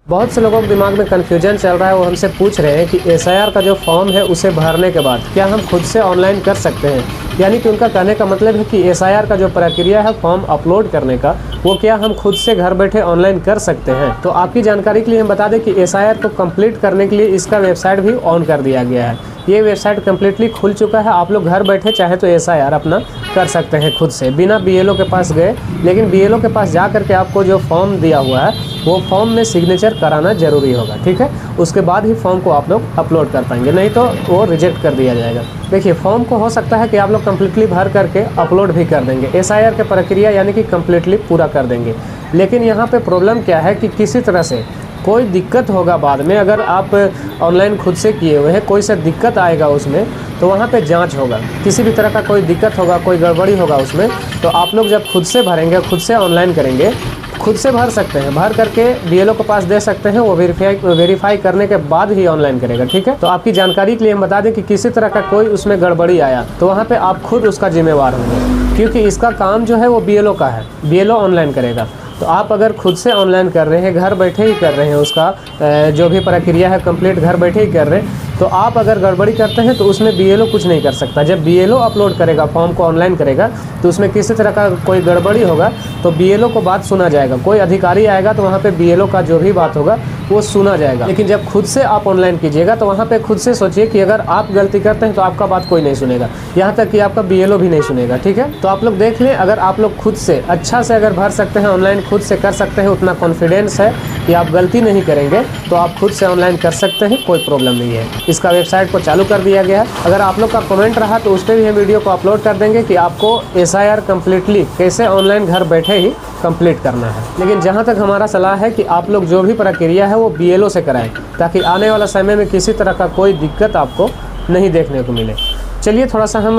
बहुत से लोगों के दिमाग में कन्फ्यूजन चल रहा है, वो हमसे पूछ रहे हैं कि एसआईआर का जो फॉर्म है उसे भरने के बाद क्या हम खुद से ऑनलाइन कर सकते हैं। यानी कि उनका कहने का मतलब है कि एसआईआर का जो प्रक्रिया है फॉर्म अपलोड करने का, वो क्या हम खुद से घर बैठे ऑनलाइन कर सकते हैं। तो आपकी जानकारी के लिए हम बता दें कि एसआईआर को कंप्लीट करने के लिए इसका वेबसाइट भी ऑन कर दिया गया है। ये वेबसाइट कम्प्लीटली खुल चुका है। आप लोग घर बैठे चाहे तो एसआईआर अपना कर सकते हैं खुद से, बिना बीएलओ के पास गए। लेकिन बीएलओ के पास जा करके आपको जो फॉर्म दिया हुआ है वो फॉर्म में सिग्नेचर कराना ज़रूरी होगा, ठीक है। उसके बाद ही फॉर्म को आप लोग अपलोड कर पाएंगे, नहीं तो वो रिजेक्ट कर दिया जाएगा। देखिए, फॉर्म को हो सकता है कि आप लोग कम्प्लीटली भर करके अपलोड भी कर देंगे, एसआईआर की प्रक्रिया यानी कि कम्प्लीटली पूरा कर देंगे। लेकिन यहाँ पे प्रॉब्लम क्या है कि किसी तरह से कोई दिक्कत होगा बाद में, अगर आप ऑनलाइन खुद से किए हुए हैं, कोई सा दिक्कत आएगा उसमें, तो वहाँ पे जांच होगा। किसी भी तरह का कोई दिक्कत होगा, कोई गड़बड़ी होगा उसमें, तो आप लोग जब खुद से भरेंगे, खुद से ऑनलाइन करेंगे, खुद से भर सकते हैं, भर करके बीएलओ के पास दे सकते हैं। वो वेरीफाई करने के बाद ही ऑनलाइन करेगा, ठीक है। तो आपकी जानकारी के लिए हम बता दें कि किसी तरह का कोई उसमें गड़बड़ी आया तो वहाँ पे आप खुद उसका जिम्मेवार होंगे, क्योंकि इसका काम जो है वो बीएलओ का है, बीएलओ ऑनलाइन करेगा। तो आप अगर खुद से ऑनलाइन कर रहे हैं, घर बैठे ही कर रहे हैं, उसका जो भी प्रक्रिया है कंप्लीट घर बैठे ही कर रहे हैं, तो आप अगर गड़बड़ी करते हैं तो उसमें बीएलओ कुछ नहीं कर सकता। जब बीएलओ अपलोड करेगा, फॉर्म को ऑनलाइन करेगा, तो उसमें किसी तरह का कोई गड़बड़ी होगा तो बीएलओ को बात सुना जाएगा। कोई अधिकारी आएगा तो वहाँ पे बीएलओ का जो भी बात होगा वो सुना जाएगा। लेकिन जब खुद से आप ऑनलाइन कीजिएगा तो वहाँ पे खुद से सोचिए कि अगर आप गलती करते हैं तो आपका बात कोई नहीं सुनेगा, यहाँ तक कि आपका बीएलओ भी नहीं सुनेगा, ठीक है। तो आप लोग देख लें, अगर आप लोग खुद से अच्छा से अगर भर सकते हैं, ऑनलाइन खुद से कर सकते हैं, उतना कॉन्फिडेंस है कि आप गलती नहीं करेंगे, तो आप खुद से ऑनलाइन कर सकते हैं, कोई प्रॉब्लम नहीं है। इसका वेबसाइट को चालू कर दिया गया है। अगर आप लोग का कमेंट रहा तो उस पर भी हम वीडियो को अपलोड कर देंगे कि आपको एसआईआर कम्प्लीटली कैसे ऑनलाइन घर बैठे ही कंप्लीट करना है। लेकिन जहां तक हमारा सलाह है कि आप लोग जो भी प्रक्रिया है वो बीएलओ से कराएं, ताकि आने वाला समय में किसी तरह का कोई दिक्कत आपको नहीं देखने को मिले। चलिए, थोड़ा सा हम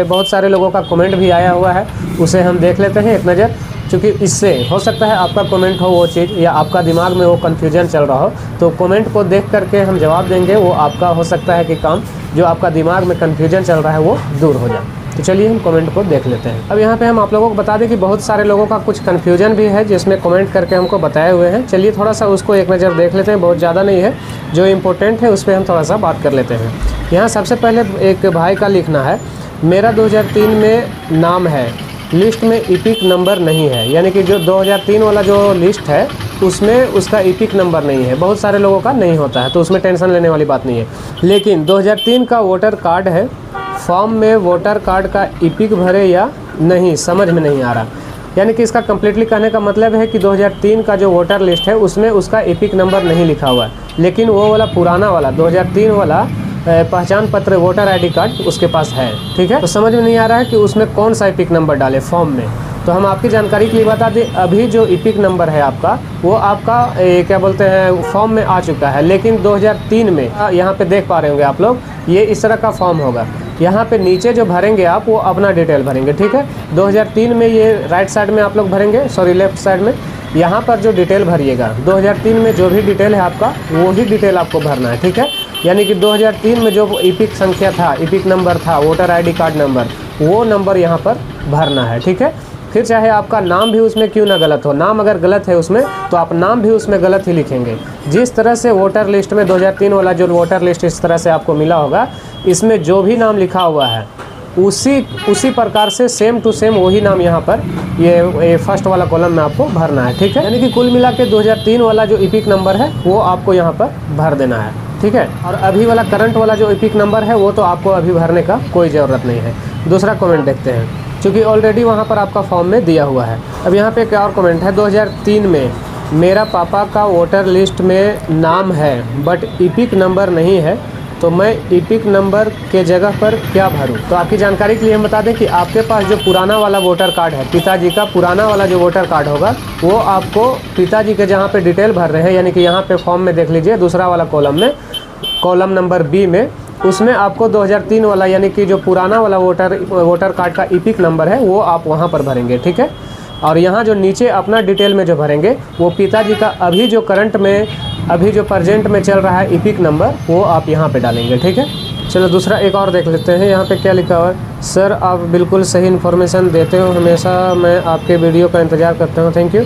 बहुत सारे लोगों का कमेंट भी आया हुआ है, उसे हम देख लेते हैं एक नज़र। क्योंकि इससे हो सकता है आपका कमेंट हो वो चीज़, या आपका दिमाग में वो कन्फ्यूजन चल रहा हो, तो कमेंट को देख करके हम जवाब देंगे। वो आपका हो सकता है कि काम जो आपका दिमाग में कन्फ्यूजन चल रहा है वो दूर हो जाए। तो चलिए हम कमेंट को देख लेते हैं। अब यहाँ पे हम आप लोगों को बता दें कि बहुत सारे लोगों का कुछ कन्फ्यूजन भी है जिसमें कमेंट करके हमको बताए हुए हैं। चलिए थोड़ा सा उसको एक नज़र देख लेते हैं, बहुत ज़्यादा नहीं है, जो इम्पोर्टेंट है उस पर हम थोड़ा सा बात कर लेते हैं। यहाँ सबसे पहले एक भाई का लिखना है, मेरा 2003 में नाम है, लिस्ट में ईपिक नंबर नहीं है। यानी कि जो 2003 वाला जो लिस्ट है उसमें उसका ईपिक नंबर नहीं है। बहुत सारे लोगों का नहीं होता है, तो उसमें टेंशन लेने वाली बात नहीं है। लेकिन 2003 का वोटर कार्ड है, फॉर्म में वोटर कार्ड का ईपिक भरे या नहीं, समझ में नहीं आ रहा। यानी कि इसका कम्प्लीटली कहने का मतलब है कि 2003 का जो वोटर लिस्ट है उसमें उसका ईपिक नंबर नहीं लिखा हुआ है, लेकिन वो वाला पुराना वाला 2003 वाला पहचान पत्र वोटर आईडी कार्ड उसके पास है, ठीक है। तो समझ में नहीं आ रहा है कि उसमें कौन सा ईपिक नंबर डाले फॉर्म में। तो हम आपकी जानकारी के लिए बता दें, अभी जो ईपिक नंबर है आपका वो आपका क्या बोलते हैं फॉर्म में आ चुका है। लेकिन 2003 में यहाँ पे देख पा रहे होंगे आप लोग, ये इस तरह का फॉर्म होगा। यहाँ पे नीचे जो भरेंगे आप वो अपना डिटेल भरेंगे, ठीक है। 2003 में ये राइट साइड में आप लोग भरेंगे, सॉरी लेफ्ट साइड में, यहाँ पर जो डिटेल भरिएगा 2003 में जो भी डिटेल है आपका वो ही डिटेल आपको भरना है, ठीक है। यानी कि 2003 में जो ईपिक संख्या था, ईपिक नंबर था, वोटर आईडी कार्ड नंबर, वो नंबर यहाँ पर भरना है, ठीक है। फिर चाहे आपका नाम भी उसमें क्यों ना गलत हो, नाम अगर गलत है उसमें तो आप नाम भी उसमें गलत ही लिखेंगे। जिस तरह से वोटर लिस्ट में 2003 वाला जो वोटर लिस्ट इस तरह से आपको मिला होगा, इसमें जो भी नाम लिखा हुआ है उसी प्रकार से सेम टू सेम वही नाम यहाँ पर ये फर्स्ट वाला कॉलम में आपको भरना है, ठीक है। यानी कि कुल मिला के 2003 वाला जो ईपिक नंबर है वो आपको यहाँ पर भर देना है, ठीक है। और अभी वाला करंट वाला जो ईपिक नंबर है वो तो आपको अभी भरने का कोई ज़रूरत नहीं है। दूसरा कमेंट देखते हैं, क्योंकि ऑलरेडी वहाँ पर आपका फॉर्म में दिया हुआ है। अब यहाँ पे एक और कमेंट है, 2003 में मेरा पापा का वोटर लिस्ट में नाम है बट ईपिक नंबर नहीं है, तो मैं ईपिक नंबर के जगह पर क्या भरूं। तो आपकी जानकारी के लिए हम बता दें कि आपके पास जो पुराना वाला वोटर कार्ड है, पिताजी का पुराना वाला जो वोटर कार्ड होगा, वो आपको पिताजी के जहाँ पे डिटेल भर रहे हैं, यानी कि यहाँ पे फॉर्म में देख लीजिए दूसरा वाला कॉलम में, कॉलम नंबर बी में, उसमें आपको 2003 वाला यानी कि जो पुराना वाला वोटर कार्ड का ईपिक नंबर है वो आप वहाँ पर भरेंगे, ठीक है। और यहाँ जो नीचे अपना डिटेल में जो भरेंगे वो पिताजी का अभी जो करंट में, अभी जो प्रेजेंट में चल रहा है ईपिक नंबर, वो आप यहाँ पे डालेंगे, ठीक है। चलो दूसरा एक और देख लेते हैं। यहाँ पे क्या लिखा हुआ है, सर आप बिल्कुल सही इन्फॉर्मेशन देते हो, हमेशा मैं आपके वीडियो का इंतज़ार करता हूँ, थैंक यू।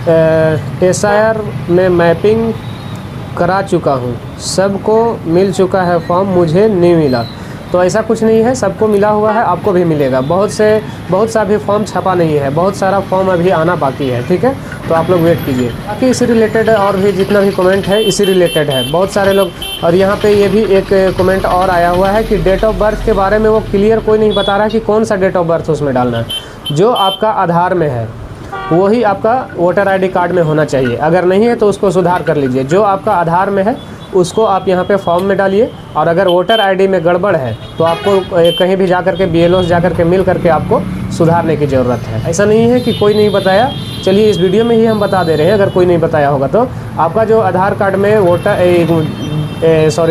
SIR में मैपिंग करा चुका हूँ, सबको मिल चुका है फॉर्म, मुझे नहीं मिला। तो ऐसा कुछ नहीं है, सबको मिला हुआ है, आपको भी मिलेगा। बहुत सा भी फॉर्म छपा नहीं है, बहुत सारा फॉर्म अभी आना बाकी है, ठीक है। तो आप लोग वेट कीजिए। बाकी इसी रिलेटेड और भी जितना भी कमेंट है इसी रिलेटेड है, बहुत सारे लोग। और यहाँ पे ये भी एक कमेंट और आया हुआ है कि डेट ऑफ बर्थ के बारे में वो क्लियर कोई नहीं बता रहा कि कौन सा डेट ऑफ बर्थ उसमें डालना है। जो आपका आधार में है वही आपका वोटर ID कार्ड में होना चाहिए। अगर नहीं है तो उसको सुधार कर लीजिए। जो आपका आधार में है उसको आप यहाँ पे फॉर्म में डालिए। और अगर वोटर ID में गड़बड़ है तो आपको कहीं भी जाकर के BLO से जाकर के मिल करके आपको सुधारने की ज़रूरत है। ऐसा नहीं है कि कोई नहीं बताया, चलिए इस वीडियो में ही हम बता दे रहे हैं। अगर कोई नहीं बताया होगा तो आपका जो आधार कार्ड में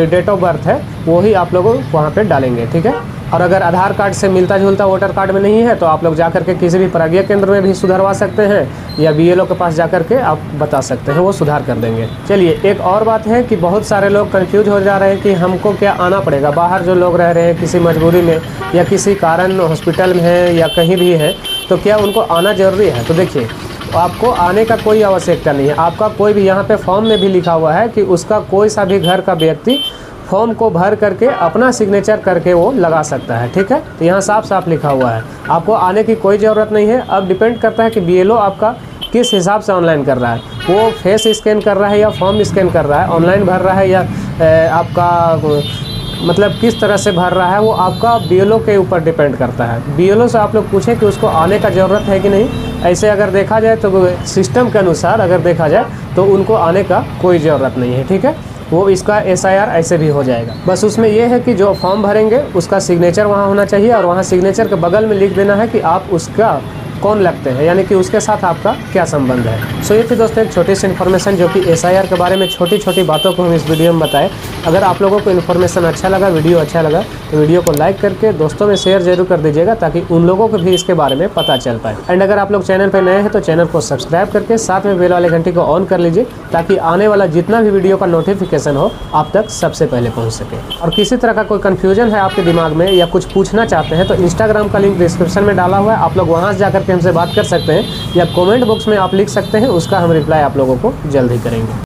डेट ऑफ बर्थ है वही आप लोग वहाँ पे डालेंगे, ठीक है। और अगर आधार कार्ड से मिलता जुलता वोटर कार्ड में नहीं है तो आप लोग जाकर के किसी भी प्रज्ञा केंद्र में भी सुधरवा सकते हैं, या BLO के पास जाकर के आप बता सकते हैं, वो सुधार कर देंगे। चलिए एक और बात है कि बहुत सारे लोग कंफ्यूज हो जा रहे हैं कि हमको क्या आना पड़ेगा। बाहर जो लोग रह रहे हैं किसी मजबूरी में या किसी कारण हॉस्पिटल में है या कहीं भी है, तो क्या उनको आना ज़रूरी है? तो देखिए, आपको आने का कोई आवश्यकता नहीं है। आपका कोई भी, यहाँ पे फॉर्म में भी लिखा हुआ है कि उसका कोई सा भी घर का व्यक्ति फॉर्म को भर करके अपना सिग्नेचर करके वो लगा सकता है, ठीक है। तो यहाँ साफ साफ लिखा हुआ है, आपको आने की कोई ज़रूरत नहीं है। अब डिपेंड करता है कि BLO आपका किस हिसाब से ऑनलाइन कर रहा है, वो फेस स्कैन कर रहा है या फॉर्म स्कैन कर रहा है, ऑनलाइन भर रहा है या आपका मतलब किस तरह से भर रहा है, वो आपका BLO के ऊपर डिपेंड करता है। BLO से आप लोग पूछें कि उसको आने का ज़रूरत है कि नहीं। ऐसे अगर देखा जाए तो सिस्टम के अनुसार अगर देखा जाए तो उनको आने का कोई ज़रूरत नहीं है, ठीक है। वो इसका SIR ऐसे भी हो जाएगा। बस उसमें यह है कि जो फॉर्म भरेंगे उसका सिग्नेचर वहाँ होना चाहिए, और वहाँ सिग्नेचर के बगल में लिख देना है कि आप उसका कौन लगते हैं, यानी कि उसके साथ आपका क्या संबंध है। सो ये थी दोस्तों एक छोटी सी इन्फॉर्मेशन जो कि SIR के बारे में छोटी छोटी बातों को हम इस वीडियो में बताएं। अगर आप लोगों को इन्फॉर्मेशन अच्छा लगा, वीडियो अच्छा लगा, तो वीडियो को लाइक करके दोस्तों में शेयर जरूर कर दीजिएगा, ताकि उन लोगों को भी इसके बारे में पता चल पाए। एंड अगर आप लोग चैनल पर नए हैं तो चैनल को सब्सक्राइब करके साथ में बेल वाले घंटी को ऑन कर लीजिए, ताकि आने वाला जितना भी वीडियो का नोटिफिकेशन हो आप तक सबसे पहले पहुँच सके। और किसी तरह का कोई कन्फ्यूजन है आपके दिमाग में या कुछ पूछना चाहते हैं तो इंस्टाग्राम का लिंक डिस्क्रिप्शन में डाला हुआ है, आप लोग वहाँ से जाकर के हमसे बात कर सकते हैं, या कमेंट बॉक्स में आप लिख सकते हैं, उसका हम रिप्लाई आप लोगों को जल्द ही करेंगे।